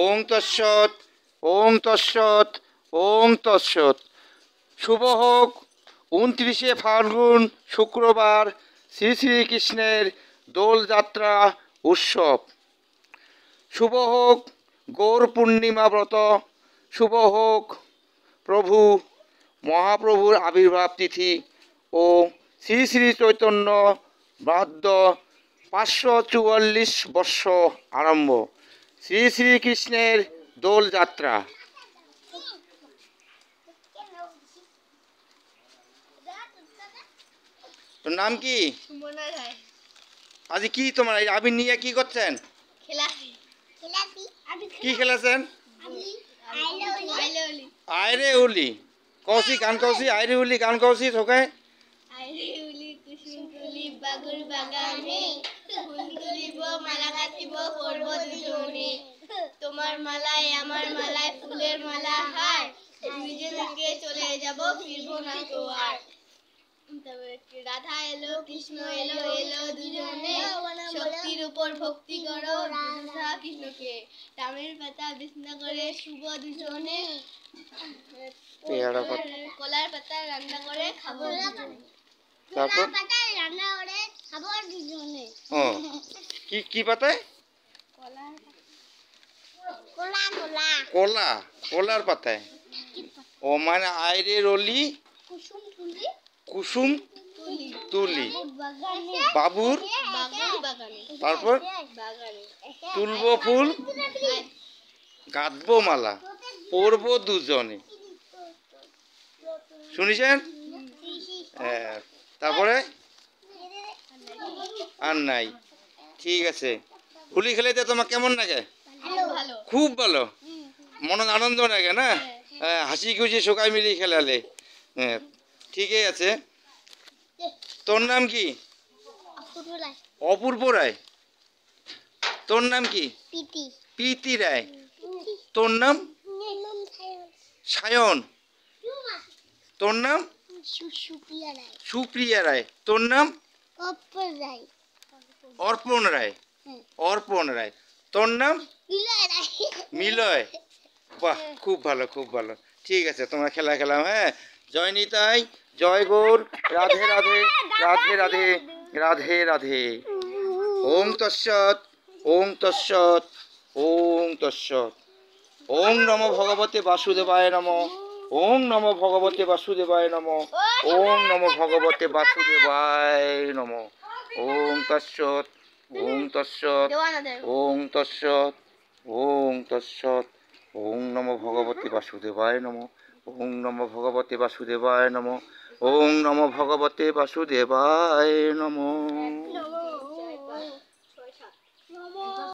ওং তৎসৎ ওং তৎসৎ ওং তৎসৎ। শুভ হোক 29শে ফাল্গুন শুক্রবার শ্রী শ্রীকৃষ্ণের দোলযাত্রা উৎসব। শুভ হোক গৌর পূর্ণিমা ব্রত। শুভ হোক প্রভু মহাপ্রভুর আবির্ভাব তিথি ও শ্রী শ্রী চৈতন্য বাদ্য 544 বর্ষ আরম্ভ শ্রী শ্রীকৃষ্ণের দোলযাত্রা। তোর নাম কি? আজ কি তোমার এই আবির নিয়ে কি করছেন? কি খেলেছেন? আইরে উলি কৌশি গান কৌশি আইরে উলি গান কৌশি সকায় আইরে উলি কুসুম তুলি বাগুর বাগানে ফুল তুলিব মালা গাঁথিব করব দুজনে তোমার মালায় আমার মালায় ফুলের মালা হায় দুইজন থেকে চলে যাব ফিরবো না তো আর। রাধা এলো কৃষ্ণ এলো এলো দুজনে শক্তির উপর ভক্তি করো রাধা কৃষ্ণকে রামের পাতা বিছনা করে শুভ দুজনে কলার পাতা রান্না করে খাবো দুজনে। কি কি পাতায়? কলা কলার পাতায়। ও মানে আইরে রলি কুসুম তুলি বাবুর তারপর তুলব ফুল গাঁথবো মালা পরবো দুজনে। শুনেছেন? তারপরে আর নাই। ঠিক আছে। হোলি খেলাতে তোমার কেমন লাগে? খুব ভালো, মনে আনন্দ লাগে না? হাসি খুশি সবাই মিলে খেলালে। হ্যাঁ ঠিকই আছে। তোর নাম কি? অপূর্ব রায়। তোর নাম কি? প্রীতি রায়। তোর নাম? সায়ন। তোর নাম? সুপ্রিয়া রায়। তোর নাম? অর্পণ রায়। অর্পণ রায়। তোর নাম? মিলয়। বাহ খুব ভালো খুব ভালো। ঠিক আছে তোমরা খেলা খেলাম। হ্যাঁ জয় নিতাই জয় গৌর রাধে রাধে রাধে রাধে রাধে রাধে। ওং তৎসৎ ওং তৎসৎ ওং তৎসৎ। ওং নমো ভগবতে বাসুদেবায় নমঃ। ওং নমো ভগবতে বাসুদেবায় নমঃ। ওং নমো ভগবতে বাসুদেবায় নমঃ। ওং তৎসৎ ওং তৎসৎ ওং তৎসৎ ওং তৎসৎ। ওং নমো ভগবতে বাসুদেবায় নমঃ। ওং নমো ভগবতে বাসুদেবায় নমঃ। ওং নমো ভগবতে বাসুদেবায় নমঃ।